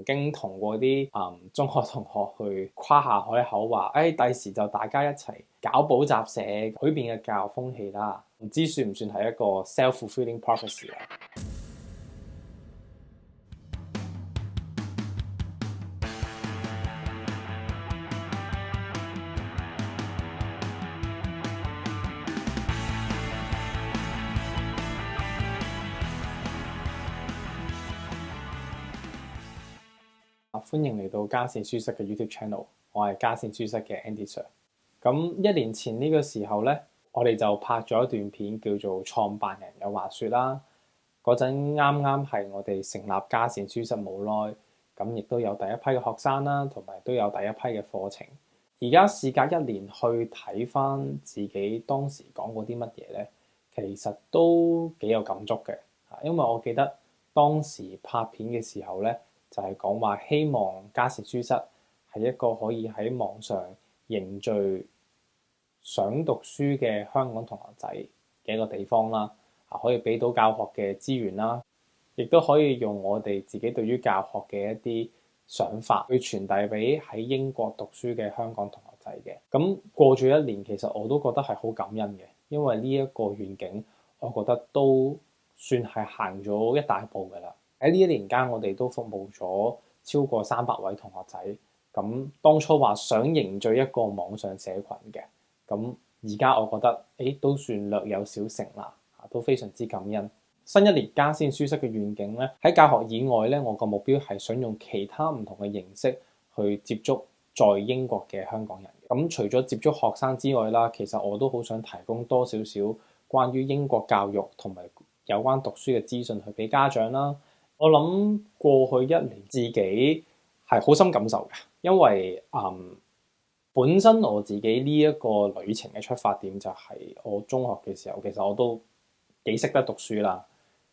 經同過啲中學同學去誇下海口話，第時就大家一齊搞補習社，改變嘅教育風氣啦。唔知算唔算係一個 self-fulfilling prophecy 啊？歡迎嚟到家善書室嘅 YouTube channel， 我係家善書室嘅 Andy Sir。咁1年前呢個時候呢，我哋就拍咗一段片叫做《創辦人有話說》啦。嗰陣啱啱係我哋成立家善書室冇耐，咁亦都有第一批嘅學生啦，同埋都有第一批嘅課程。而家事隔1年去睇翻自己當時講過啲乜嘢呢，其實都幾有感觸嘅。因為我記得當時拍片嘅時候呢，就係講話希望家善書室係一個可以喺網上凝聚想讀書嘅香港同學仔嘅一個地方啦，可以俾到教學嘅資源啦，亦都可以用我哋自己對於教學嘅一啲想法去傳遞俾喺英國讀書嘅香港同學仔嘅。咁過咗1年，其實我都覺得係好感恩嘅，因為呢一個願景，我覺得都算係行咗一大步㗎啦。喺呢1年間，我哋都服務咗超過300位同學仔。咁當初話想凝聚一個網上社群嘅，咁而家我覺得都算略有小成啦，都非常之感恩。新1年家善書室嘅願景咧，喺教學以外咧，我個目標係想用其他唔同嘅形式去接觸在英國嘅香港人。咁除咗接觸學生之外啦，其實我都好想提供多少少關於英國教育同埋有關讀書嘅資訊去俾家長啦。我諗過去1年自己係好深感受嘅，因為本身我自己呢一個旅程嘅出發點就係我中學嘅時候，其實我都幾識得讀書啦，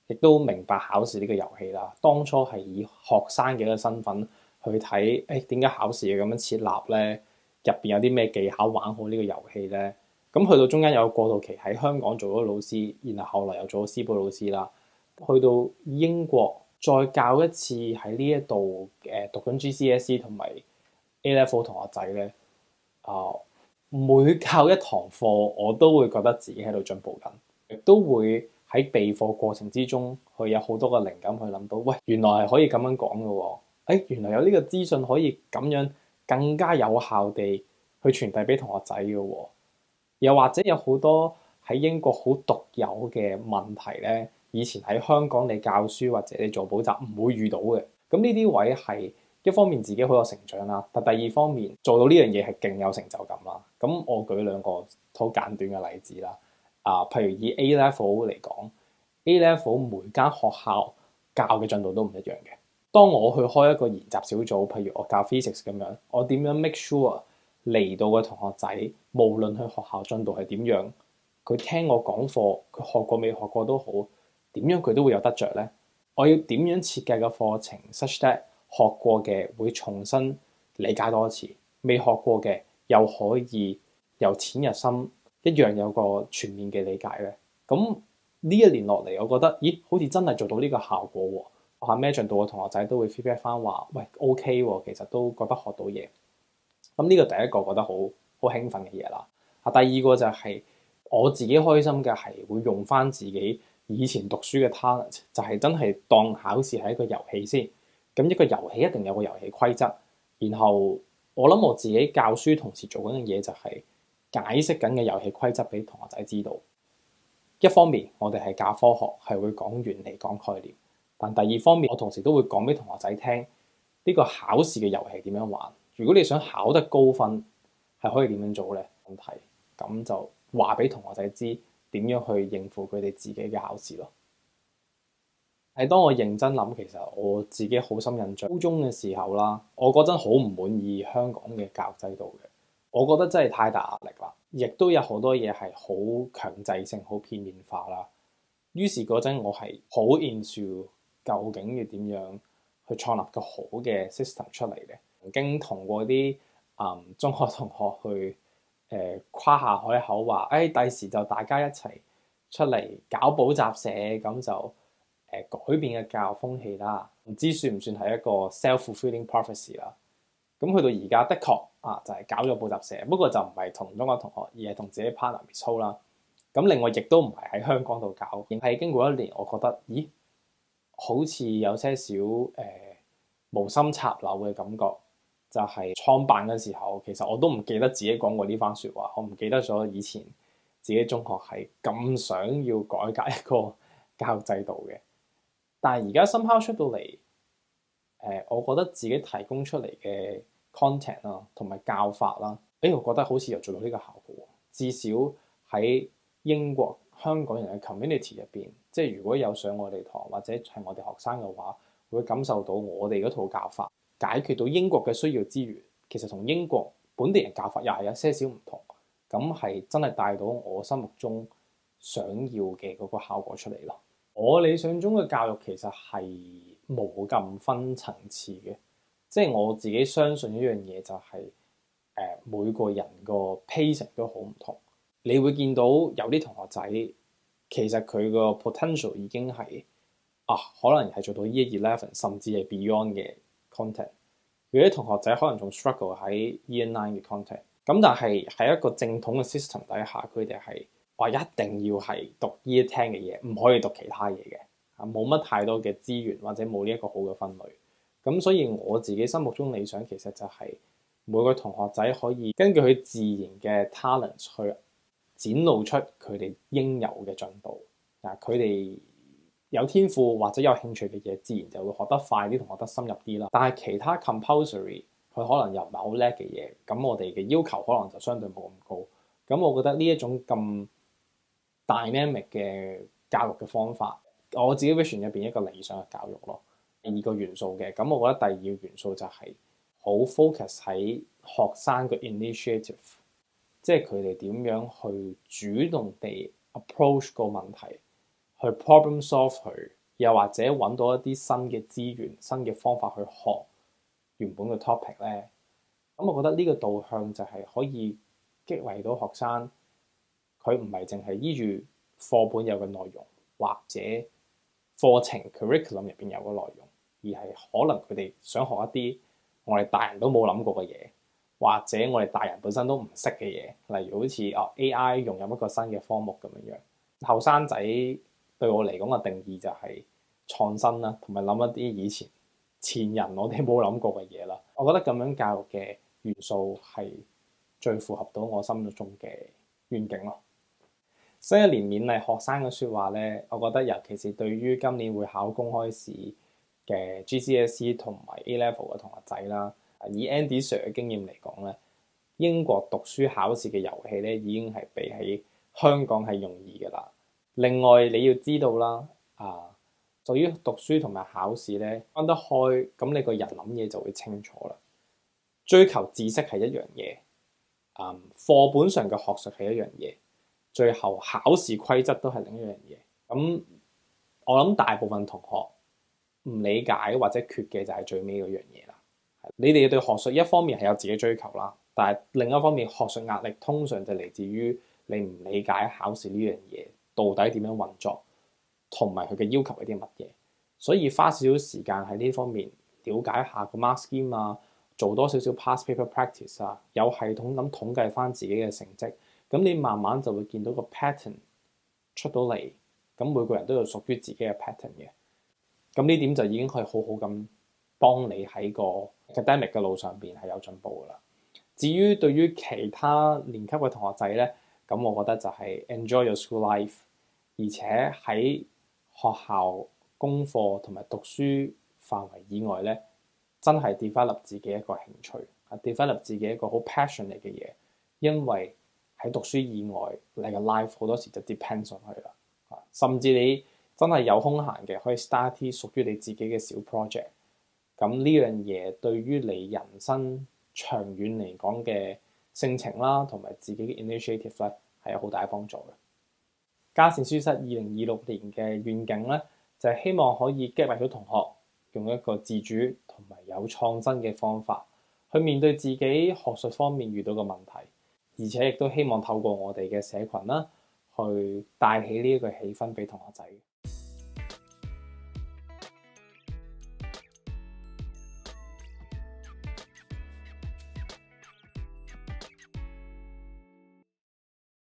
亦都明白考試呢個遊戲啦。當初係以學生嘅一個身份去睇，點解考試要咁樣設立呢？入邊有啲咩技巧玩好呢個遊戲呢？咁去到中間有個過渡期，喺香港做咗老師，然後後來又做咗師傅老師啦。去到英國再教一次喺呢一度讀緊 GCSE 同埋 A-Level 同學仔呢。每教一堂課，我都會覺得自己喺度進步緊，亦都會喺備課過程之中，佢有好多個靈感去諗到，喂，原來係可以咁樣講嘅喎，原來有呢個資訊可以咁樣更加有效地去傳遞俾同學仔嘅喎，又或者有好多喺英國好獨有嘅問題呢，以前喺香港你教書或者你做補習唔會遇到嘅，咁呢啲位係一方面自己好有成長啦，但第二方面做到呢樣嘢係勁有成就感啦。咁我舉2個好簡短嘅例子啦。譬如以 A-Level 嚟講，A-Level 每間學校教嘅進度都唔一樣嘅。當我去開一個研習小組，譬如我教 physics 咁樣，我點樣 make sure 嚟到嘅同學仔，無論佢學校進度係點樣，佢聽我講課，佢學過未學過都好，點樣佢都會有得着呢？我要點樣設計個課程 such that 學過嘅會重新理解多一次，未學過嘅又可以由淺入深一樣有個全面嘅理解咧。咁呢1年落嚟，我覺得好似真係做到呢個效果喎。學校咩進度嘅同學仔都會 feedback 翻話，喂 OK 喎，其實都覺得學到嘢。咁呢個第一個覺得好興奮嘅嘢啦。第二個就係我自己開心嘅係會用翻自己以前讀書嘅 talent， 就係真係當考試係一個遊戲先。咁一個遊戲一定有個遊戲規則，然後我諗我自己教書同時做緊嘅嘢就係解釋緊嘅遊戲規則俾同學仔知道。一方面我哋係教科學，係會講原理講概念，但第二方面我同時都會講俾同學仔聽呢個考試嘅遊戲點樣玩。如果你想考得高分，係可以點樣做呢？問題咁就話俾同學仔知點樣去應付佢哋自己嘅考試咯。係當我認真諗，其實我自己好深印象，高中嘅時候啦，我嗰陣好唔滿意香港嘅教育制度嘅，我覺得真係太大壓力啦，亦都有好多嘢係好強制性、好片面化啦。於是嗰陣我係好 into 究竟要點樣去創立個好嘅 system 出嚟嘅。曾經同過啲中學同學去誇下海口話，第時就大家一齊出嚟搞補習社，咁就改變嘅教育風氣啦。唔知算唔算係一個 self-fulfilling prophecy 啦。咁去到而家的確就係搞咗補習社，不過就唔係同中國同學，而係同自己 partner Miss Ho 啦。咁另外亦都唔係喺香港度搞，而係經過一年，我覺得咦，好似有些少無心插柳嘅感覺。就係創辦嘅時候，其實我都唔記得自己講過呢番説話，我唔記得咗以前自己中學係咁想要改革一個教育制度嘅。但係而家somehow出到嚟，我覺得自己提供出嚟嘅 content 啦，同埋教法啦，我覺得好似又做到呢個效果。至少喺英國香港人嘅 community 入邊，即係如果有上我哋堂或者係我哋學生嘅話，會感受到我哋嗰套教法解決到英國嘅需要之餘，其實同英國本地人教法又係有些少唔同，咁係真係帶到我心目中想要嘅嗰個效果出嚟咯。我理想中嘅教育其實係冇咁分層次嘅，即係我自己相信一樣嘢就係每個人個 pacing 都好唔同。你會見到有啲同學仔其實佢個 potential 已經係可能係做到 Year 11甚至係 beyond 嘅 content， 有啲同學仔可能仲 struggle 喺 Year 9嘅 content。咁但係喺一個正統嘅 system 底下，佢哋係話一定要係讀 Year 10嘅嘢，唔可以讀其他嘢嘅，冇乜太多嘅資源或者冇呢一個好嘅分類。咁所以我自己心目中理想其實就係每個同學仔可以根據佢自然嘅 talent 去展露出佢哋應有嘅進度。佢哋有天賦或者有興趣嘅嘢，自然就會學得快啲同學得深入啲啦。但係其他 compulsory 佢可能又唔係好叻嘅嘢，咁我哋嘅要求可能就相對冇咁高。咁我覺得呢一種咁 dynamic 嘅教育嘅方法，我自己 vision 入邊一個理想嘅教育咯。第二個元素嘅，咁我覺得第二個元素就係好 focus 喺學生嘅 initiative， 即係佢哋點樣去主動地 approach 個問題，去 problem solve 佢，又或者揾到一啲新嘅資源、新嘅方法去學原本嘅 topic 咧。咁我覺得呢個導向就係可以激勵到學生，佢唔係淨係依住課本有嘅內容，或者課程 curriculum 入邊有嘅內容，而係可能佢哋想學一啲我哋大人都冇諗過嘅嘢，或者我哋大人本身都唔識嘅嘢，例如好似AI 融入一個新嘅科目咁樣樣。後生仔對我嚟講嘅定義就係創新啦，同埋諗一啲以前人我哋冇諗過嘅嘢啦。我覺得咁樣教育嘅元素係最符合到我心目中嘅願景咯。新一年勉勵學生嘅説話咧，我覺得尤其是對於今年會考公開試嘅 GCSE 同埋 A Level 嘅同學仔啦，以 Andy Sir 嘅經驗嚟講咧，英國讀書考試嘅遊戲咧已經係比起香港係容易㗎啦。另外你要知道啦，對於讀書同埋考試咧分得開，咁你個人諗嘢就會清楚啦。追求知識係一樣嘢，課本上嘅學術係一樣嘢，最後考試規則都係另一樣嘢。咁我諗大部分同學唔理解或者缺嘅就係最尾嗰樣嘢啦。你哋對學術一方面係有自己追求啦，但係另一方面學術壓力通常就嚟自於你唔理解考試呢樣嘢到底點樣運作，同埋佢嘅要求係啲乜嘢。所以花少少時間喺呢方面了解下個 mark scheme 啊，做多少少 past paper practice 啊，有系統咁統計翻自己嘅成績，咁你慢慢就會見到個 pattern 出到嚟。咁每個人都有屬於自己嘅 pattern 嘅，咁呢點就已經可以好好咁幫你喺個 academic 嘅路上邊係有進步噶啦。至於對於其他年級嘅同學仔咧，咁我覺得就係 enjoy your school life， 而且喺學校功課同埋讀書範圍以外咧，真係 develop 自己一個興趣，develop 自己一個好 passionate 嘅嘢，因為喺讀書以外，你嘅 life 好多時就 depends on 佢啦。甚至你真係有空閒嘅，可以 start 啲屬於你自己嘅小 project。咁呢樣嘢對於你人生長遠嚟講嘅性情啦，同埋自己嘅 initiative 咧，係有好大幫助嘅。嘉善書室2026年嘅願景咧，就係希望可以激勵到同學用一個自主同埋有創新嘅方法去面對自己學術方面遇到嘅問題，而且亦都希望透過我哋嘅社群啦，去帶起呢一個氣氛俾同學仔。